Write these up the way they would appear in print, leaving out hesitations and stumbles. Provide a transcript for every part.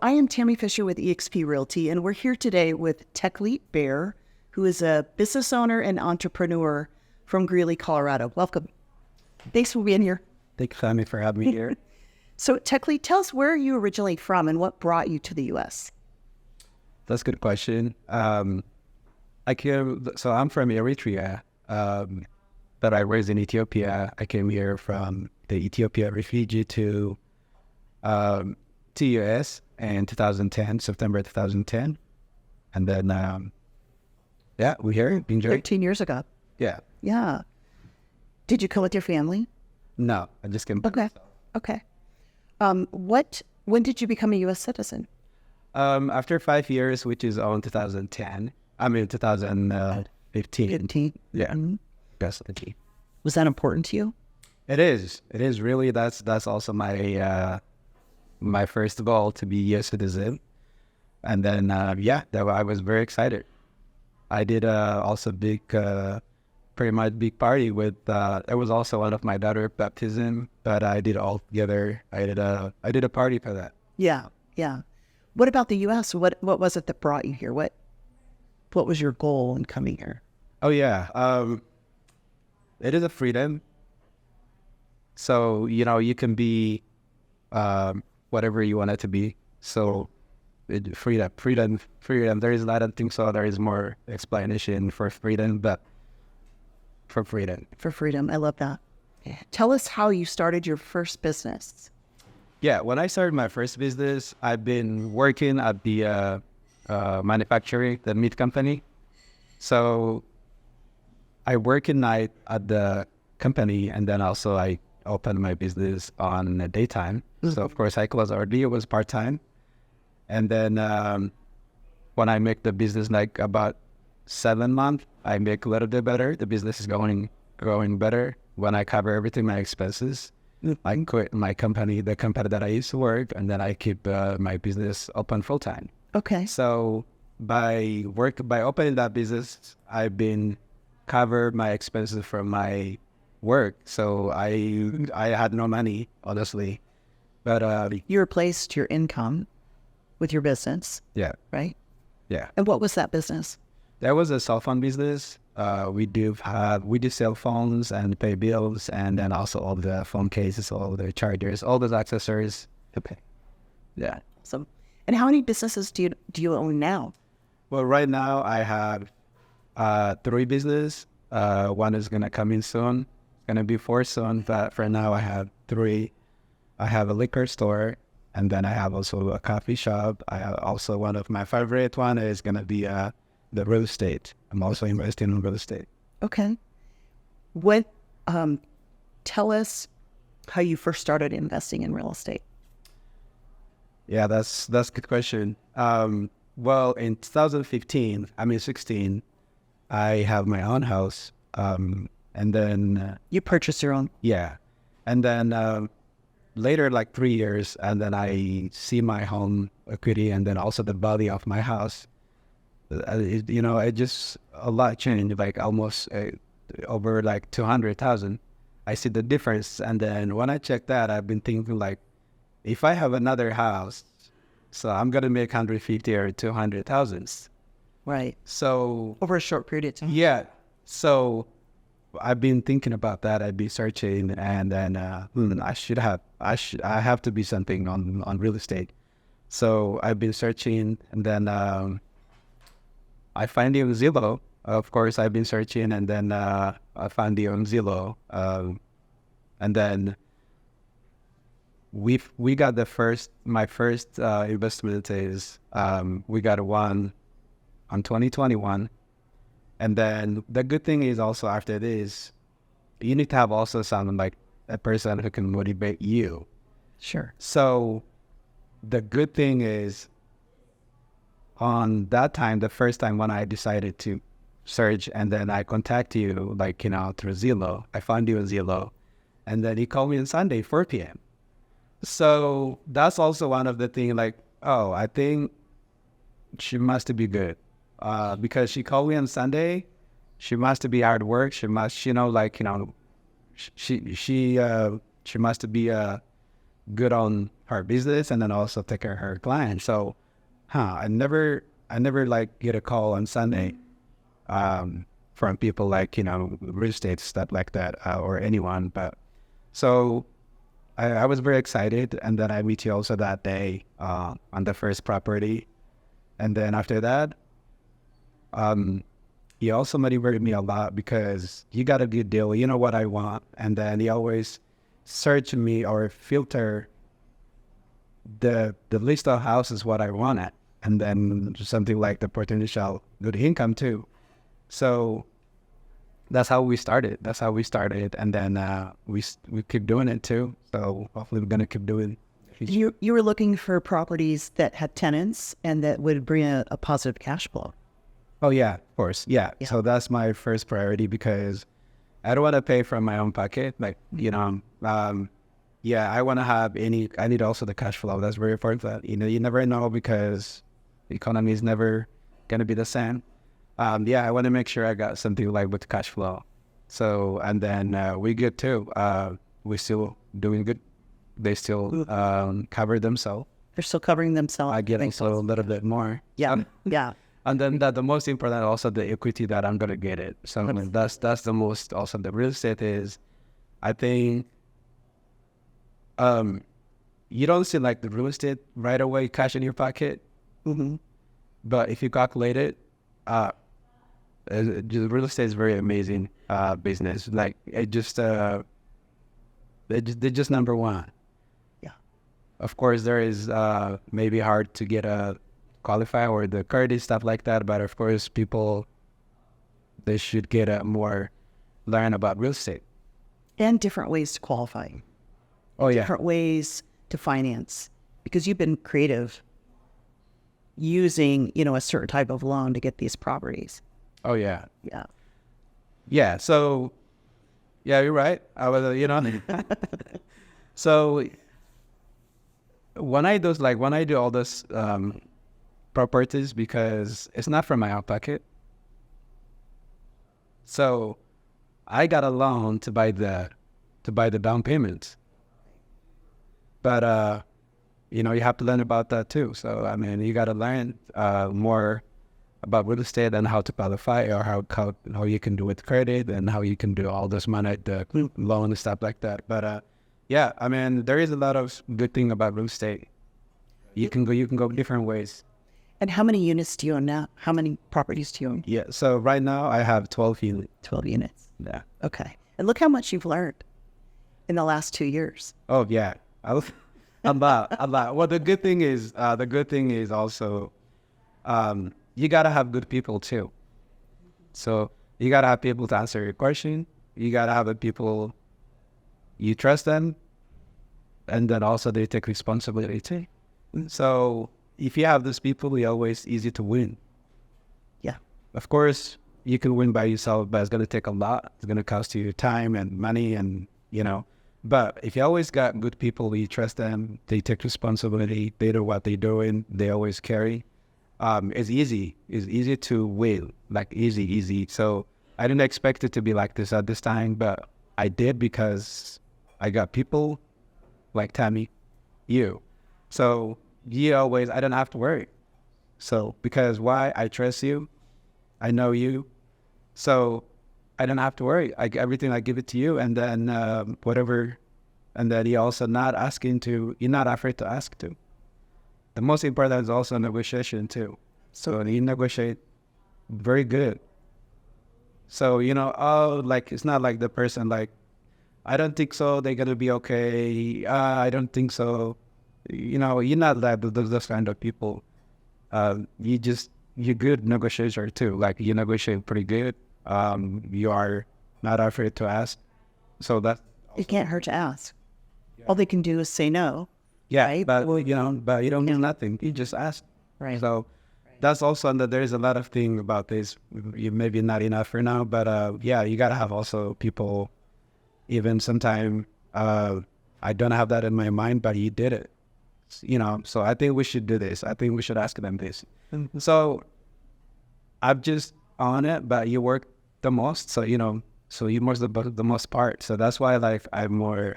I am Tammy Fisher with eXp Realty, and we're here today with Teklit Baire, who is a business owner and entrepreneur from Greeley, Colorado. Welcome. Thanks for being here. Thank you, Tammy, for having me here. So, Teklit, tell us where you originally from and what brought you to the U.S. That's a good question. I'm from Eritrea, but I was in Ethiopia. I came here from the Ethiopia refugee to US in 2010, September 2010. And then, we're here. Enjoy. 13 years ago. Yeah. Yeah. Did you come with your family? No, I just came. Okay. Okay. When did you become a U.S. citizen? After 5 years, which is on 2010. 2015. 15. Yeah. Mm-hmm. Definitely. Was that important to you? It is. It is really. That's also my first goal, to be a citizen. And then, I was very excited. I did also pretty much big party with, it was also one of my daughter's baptism, but I did all together. I did a party for that. Yeah. Yeah. What about the U.S.? What was it that brought you here? What was your goal in coming here? Oh, yeah. It is a freedom. So, you can be whatever you want it to be. So freedom. There is not, I don't think so. There is more explanation for freedom, but for freedom. For freedom. I love that. Tell us how you started your first business. Yeah, when I started my first business, I've been working at the manufacturing, the meat company. So I work at night at the company, and then also I opened my business on the daytime. Mm-hmm. So of course I closed early. It was part-time. And then when I make the business like about 7 months, I make a little bit better. The business is growing better. When I cover everything, my expenses, I quit my company, the company that I used to work, and then I keep my business open full time. Okay. So by opening that business, I've been covered my expenses from my work. So I had no money, honestly. But you replaced your income with your business. Yeah. Right? Yeah. And what was that business? That was a cell phone business. We do cell phones and pay bills, and then also all the phone cases, all the chargers, all those accessories to pay. Yeah. So, and how many businesses do you own now? Well, right now I have 3 businesses. One is gonna come in soon. It's gonna be 4 soon, but for now I have 3. I have a liquor store, and then I have also a coffee shop. I have also, one of my favorite one is gonna be the real estate. I'm also investing in real estate. Okay. Tell us how you first started investing in real estate. Yeah, that's a good question. Well, in 16, I have my own house. And then you purchased your own. Yeah, and then later, like 3 years, and then I see my home equity, and then also the value of my house. It just a lot changed, like almost over like 200,000. I see the difference, and then when I check that, I've been thinking like, if I have another house, so I'm gonna make 150 or 200,000. Right. So over a short period of time. Yeah. So I've been thinking about that. I've been searching, and then I have to be something on real estate. So I've been searching, and then I find you on Zillow. Of course, I've been searching, and then I found you on Zillow. And then we got my first investment is we got one on 2021. And then the good thing is also after this, you need to have also someone like a person who can motivate you. Sure. So the good thing is, on that time, the first time when I decided to search, and then I contact you, like, through Zillow. I found you on Zillow, and then he called me on Sunday, 4 p.m. So that's also one of the things, like, oh, I think she must be good. Because she called me on Sunday, she must be hard work. She must, she must be good on her business and then also take care of her clients. So, I never like get a call on Sunday, from people like, real estate stuff like that, or anyone. But so I was very excited. And then I meet you also that day, on the first property. And then after that, he also motivated me a lot because you got a good deal. You know what I want. And then he always search me or filter the list of houses what I wanted. And then something like the potential good income too. So that's how we started. And then we keep doing it too. So hopefully we're going to keep doing it. You were looking for properties that had tenants and that would bring a positive cash flow. Oh, yeah, of course. Yeah. So that's my first priority because I don't want to pay from my own pocket. Like, I want to have I need also the cash flow. That's very important. You never know because the economy is never going to be the same. I want to make sure I got something like with cash flow. So, and then we good too. We're still doing good. They still cover themselves. They're still covering themselves. I get also a little bit more. Yeah. And then the most important also the equity that I'm gonna get it. So that's the most also the real estate is, I think, you don't see like the real estate right away cash in your pocket. Mm-hmm. But if you calculate it, real estate is very amazing business. Like it just they're just number one. Yeah. Of course, there is maybe hard to get a qualify or the credit stuff like that, but of course people they should get more learn about real estate And different ways to qualify. Different ways to finance, because you've been creative using, a certain type of loan to get these properties. Oh yeah. So you're right. I was so when I do all this properties, because it's not from my own pocket, so I got a loan to buy the down payment. But you have to learn about that too. So I mean, you got to learn more about real estate and how to qualify, or how you can do with credit and how you can do all this money, the loan and stuff like that. But I mean, there is a lot of good thing about real estate. You can go different ways. And how many units do you own now? How many properties do you own? Yeah, so right now I have 12 units. 12 units. Yeah. Okay. And look how much you've learned in the last 2 years. Oh yeah, a lot. Well, the good thing is also, you gotta have good people too. So you gotta have people to answer your question. You gotta have the people you trust them, and then also they take responsibility too. So if you have those people, it's always easy to win. Yeah. Of course, you can win by yourself, but it's going to take a lot. It's going to cost you time and money and, But if you always got good people, you trust them, they take responsibility, they know what they're doing, they always carry. It's easy. It's easy to win, like easy. So I didn't expect it to be like this at this time, but I did because I got people like Tammy, you. So I don't have to worry. So because why? I trust you. I know you. So I don't have to worry. Everything I give it to you, and then whatever. And then you're also you're not afraid to ask to. The most important is also negotiation too. So you negotiate very good. So, it's not like the person like, I don't think so, they're going to be okay. I don't think so. You're not like those kind of people. You're good negotiator too. Like you negotiate pretty good. You are not afraid to ask. So that it can't hurt to ask. Yeah. All they can do is say no. Yeah, right? but you don't do nothing. You just ask. Right. So that's also that there is a lot of thing about this. You maybe not enough for now, but you gotta have also people. Even sometime I don't have that in my mind, but he did it. So I think we should do this. I think we should ask them this. Mm-hmm. So I'm just on it, but you work the most, so so you most the most part. So that's why have more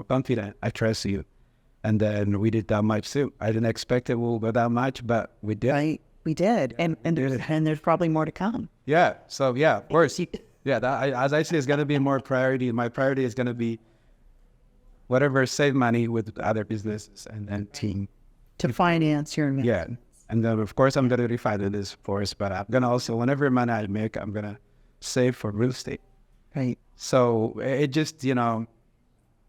confident. I trust you, And then we did that much too. I didn't expect it will go that much, but we did. Right. We did. And there's probably more to come. Yeah. So yeah, of course. Yeah. As I say, it's going to be more priority. My priority is going to be whatever, save money with other businesses and then team. To finance your investment. Yeah. And then of course I'm going to refine this, of course, but I'm going to also, whenever money I make, I'm going to save for real estate. Right. So it just,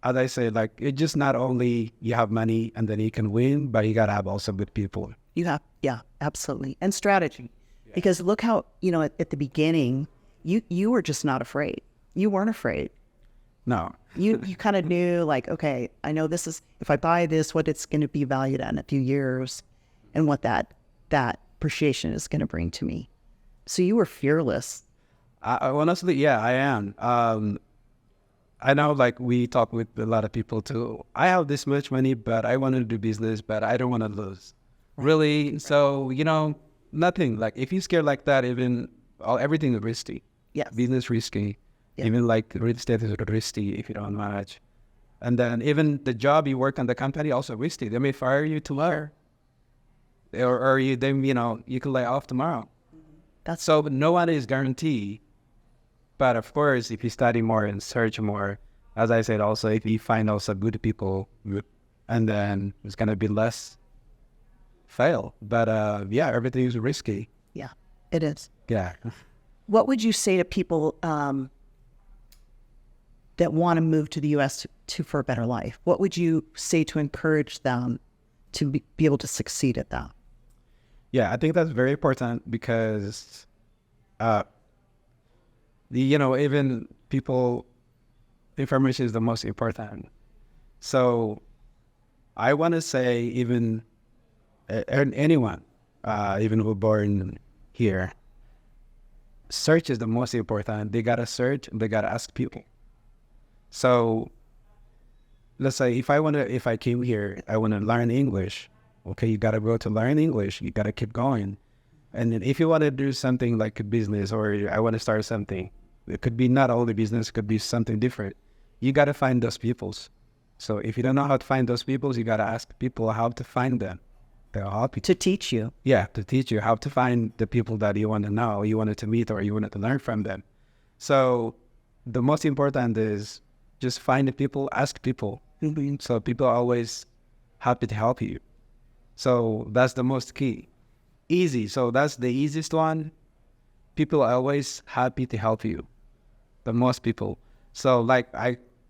as I say, like, it just not only you have money and then you can win, but you got to have also good people. You have, yeah, absolutely. And strategy. Yeah. Because look how, at the beginning, you were just not afraid. You weren't afraid. No. You kind of knew, like, okay, I know this is, if I buy this, what it's going to be valued at in a few years and what that appreciation is going to bring to me. So you were fearless. I honestly, yeah, I am. I know, like, we talk with a lot of people too. I have this much money, but I want to do business, but I don't want to lose. Really? So, nothing. Like, if you're scared like that, everything is risky. Yes. Business risky. Yeah. Even like real estate is risky if you don't manage. And then even the job you work on the company also risky. They may fire you tomorrow. Or you can lay off tomorrow. So no one is guaranteed. But of course, if you study more and search more, as I said, also if you find also good people, and then it's gonna be less fail. But yeah, everything is risky. Yeah, it is. Yeah. What would you say to people that want to move to the U.S. for a better life? What would you say to encourage them to be able to succeed at that? Yeah, I think that's very important because, even people, information is the most important. So I want to say even anyone, even who born here, search is the most important. They got to search, they got to ask people. So let's say if I came here, I want to learn English. Okay, you got to go to learn English. You got to keep going. And then if you want to do something like a business, or I want to start something, it could be not only business, it could be something different. You got to find those peoples. So if you don't know how to find those peoples, you got to ask people how to find them. They'll help you. To teach you. Yeah, to teach you how to find the people that you want to know, you wanted to meet, or you wanted to learn from them. So the most important is just find the people, ask people. Mm-hmm. So people are always happy to help you. So that's the most key. Easy. So that's the easiest one. People are always happy to help you. The most people. So like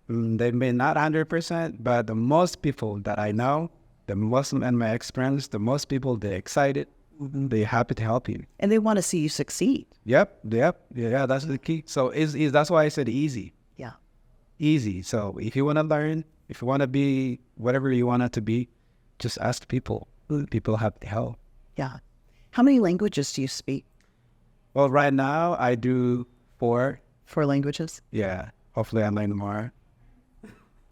they may not 100%, but the most people that I know, the most in my experience, the most people, they're excited. Mm-hmm. They're happy to help you. And they want to see you succeed. Yep. Yeah, that's the key. So that's why I said easy. Yeah. Easy. So if you want to learn, if you want to be whatever you want it to be, just ask people. People have to help. Yeah. How many languages do you speak? Well, right now I do 4. 4 languages? Yeah. Hopefully I learn more.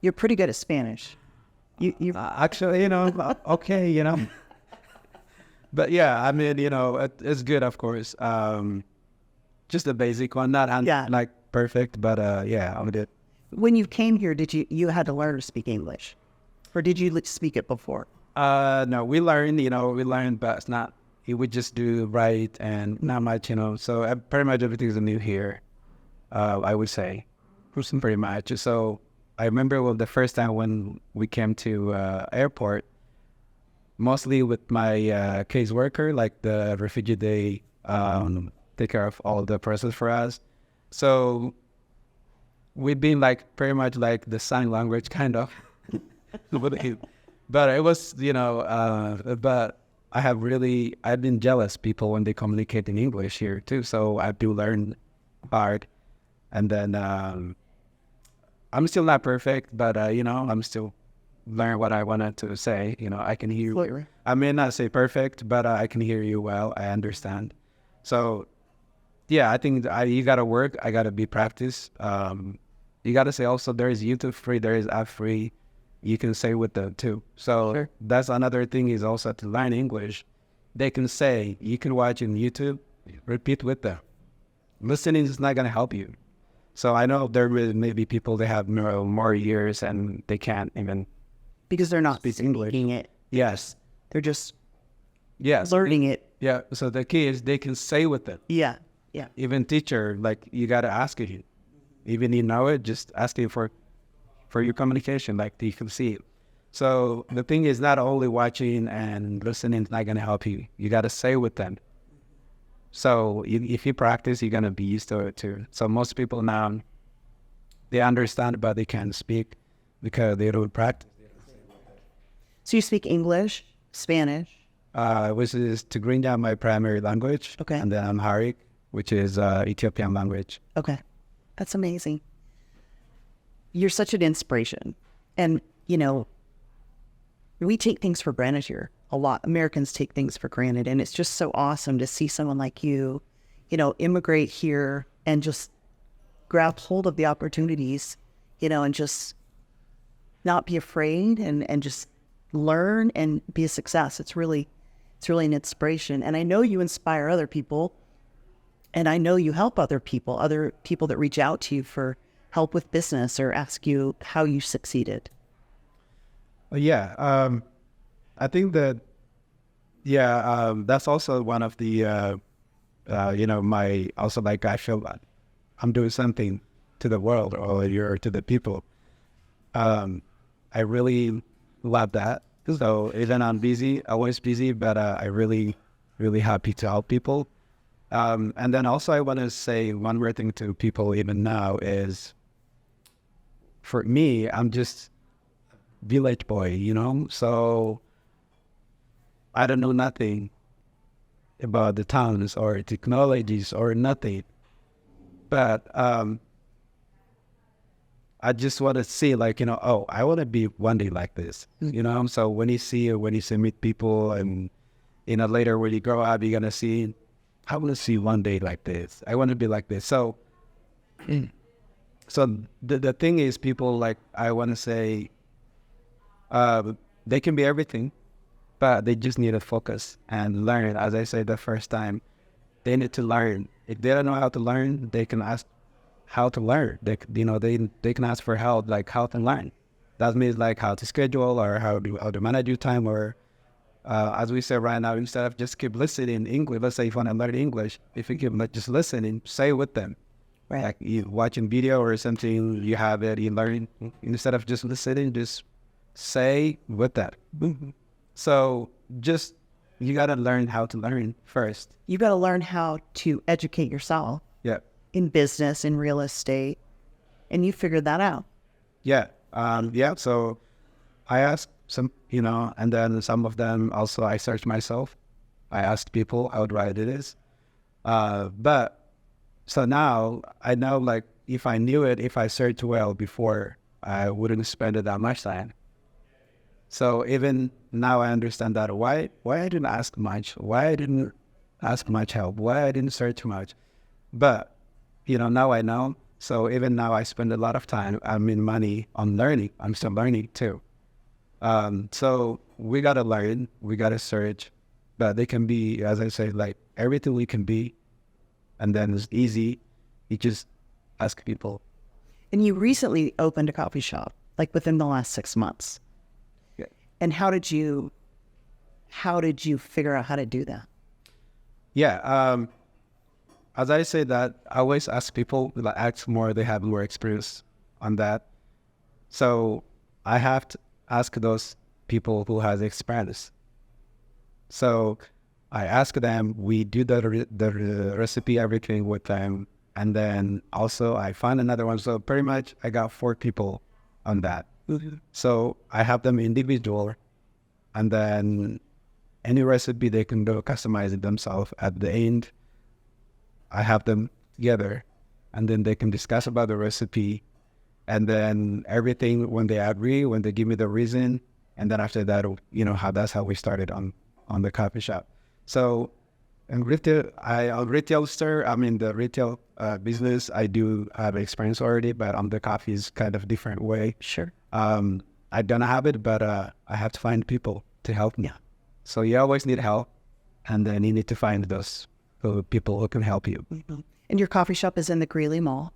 You're pretty good at Spanish. You actually, okay, But yeah, I mean, it's good, of course. Just the basic one, not like perfect, but yeah, I did. When you came here, did you had to learn to speak English, or did you speak it before? No, we learned, but it's not. We just do right and not much, So pretty much everything is new here. I would say, pretty much. So I remember the first time when we came to airport, mostly with my caseworker, like the refugee, they take care of all the process for us. So we've been like pretty much like the sign language kind of. But it was, but I've been jealous people when they communicate in English here too. So I do learn hard. And then I'm still not perfect, but, I'm still learn what I wanted to say. I can hear you. I may not say perfect, but I can hear you well. I understand. So, yeah, I think you got to work. I got to be practice. You got to say also there is YouTube free, there is app free. You can say with them too. So That's another thing is also to learn English. They can say, you can watch in YouTube, repeat with them. Listening is not going to help you. So I know there may be people that have more years and they can't even because they're not speak English. speaking it. Yes. They're just Yes. learning it. Yeah. So the key is they can say with it. Yeah. Yeah. Even teacher, like you got to ask it. Even you know it, just asking for your communication, like you can see it. So the thing is not only watching and listening is not going to help you. You got to say with them. So if you practice, you're going to be used to it too. So most people now, they understand, but they can't speak because they don't practice. So you speak English, Spanish. Which is Tigrinya, my primary language. Okay. And then Amharic, which is Ethiopian language. Okay. That's amazing. You're such an inspiration. And, you know, we take things for granted here a lot. Americans take things for granted. And it's just so awesome to see someone like you, you know, immigrate here and just grab hold of the opportunities, you know, and just not be afraid and just learn and be a success. It's really an inspiration. And I know you inspire other people. And I know you help other people that reach out to you for help with business or ask you how you succeeded. Yeah. I think that, that's also one of the, my, also like I feel that I'm doing something to the world or to the people. I really love that. So even I'm busy, always busy, but I really, really happy to help people. And then also I want to say one more thing to people even now is, for me, I'm just village boy, you know? So I don't know nothing about the towns or technologies or nothing. But I just want to see like, I want to be one day like this, you know? So when you meet people and, later when you grow up, you're going to see, I want to see one day like this. I want to be like this. So the thing is, people like, I want to say, they can be everything, but they just need to focus and learn. As I said the first time, they need to learn. If they don't know how to learn, they can ask how to learn. They can ask for help, like how to learn. That means like how to schedule or how to manage your time, or as we say right now, instead of just keep listening in English, let's say if you want to learn English, if you keep just listening, say with them. Right. Like you watching video or something, you have it, you learn. Instead of just listening, just say with that. Mm-hmm. So just, you got to learn how to learn first. You got to learn how to educate yourself. Yeah. In business, in real estate, and you figured that out. Yeah. So I asked some, and then some of them also I searched myself. I asked people how right it is. But so now I know, like, if I knew it, if I searched well before, I wouldn't spend it that much time. So even now I understand that why I didn't ask much, why I didn't ask much help, why I didn't search much. But, now I know. So even now I spend a lot of time, money on learning. I'm still learning too. So we got to learn, we got to search, but they can be, as I say, like everything we can be. And then it's easy. You just ask people. And you recently opened a coffee shop, like within the last 6 months. Yeah. And how did you figure out how to do that? Yeah. As I say that, I always ask people, like, ask more, they have more experience on that. So I have to ask those people who has experience. So I ask them, we do the recipe, everything with them. And then also I find another one. So pretty much I got 4 people on that. Mm-hmm. So I have them individual, and then any recipe they can do, customize it themselves. At the end, I have them together, and then they can discuss about the recipe, and then everything, when they agree, when they give me the reason, and then after that, that's how we started on the coffee shop. So in retail, the retail business, I do have experience already, but on the coffee is kind of different way. Sure. I don't have it, but I have to find people to help me. Yeah. So you always need help, and then you need to find those people who can help you. Mm-hmm. And your coffee shop is in the Greeley Mall.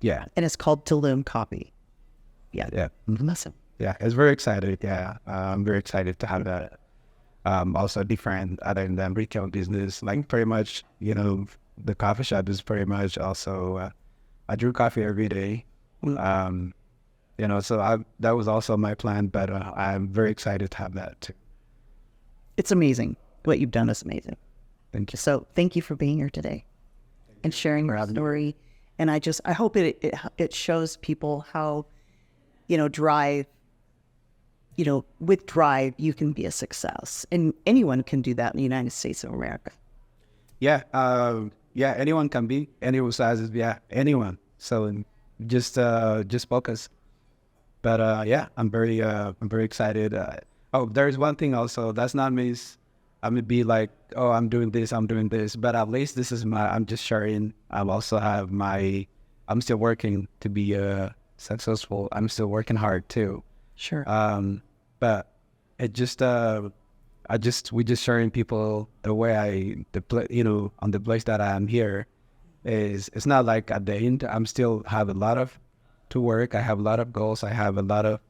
Yeah. And it's called Tulum Coffee. Yeah. Yeah. Mm-hmm. Awesome. Yeah, it's very excited. Yeah, I'm very excited to have that. Also different other than retail business, like pretty much, the coffee shop is pretty much also, I drew coffee every day. Um, so that was also my plan, but I'm very excited to have that too. It's amazing. What you've done is amazing. Thank you. So thank you for being here today and sharing your story. And I hope it shows people how, drive, with drive, you can be a success. And anyone can do that in the United States of America. Yeah. Anyone can be, any sizes. Yeah, anyone. So just focus. But I'm very excited. There's one thing also. That's not means I'm gonna be like, oh, I'm doing this. But at least this is I'm just sharing. I'm still working to be successful. I'm still working hard too. Sure. But it just we just sharing people the way on the place that I am here it's not like at the end I'm still have a lot of to work. I have a lot of goals. I have a lot of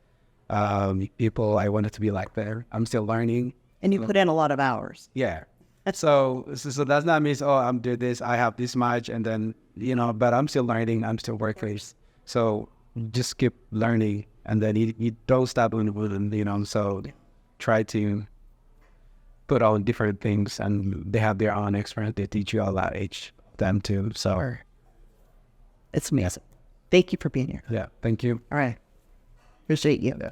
people I wanted to be like there. I'm still learning. And you put in a lot of hours. Yeah. So that's not means, oh, I'm doing this, I have this much, and then, but I'm still learning, I'm still working. So just keep learning, and then you don't stop learning, so try to put on different things, and they have their own experience. They teach you all that each them too. So sure. It's amazing. Thank you for being here. Yeah, thank you. All right. Appreciate you. Yeah.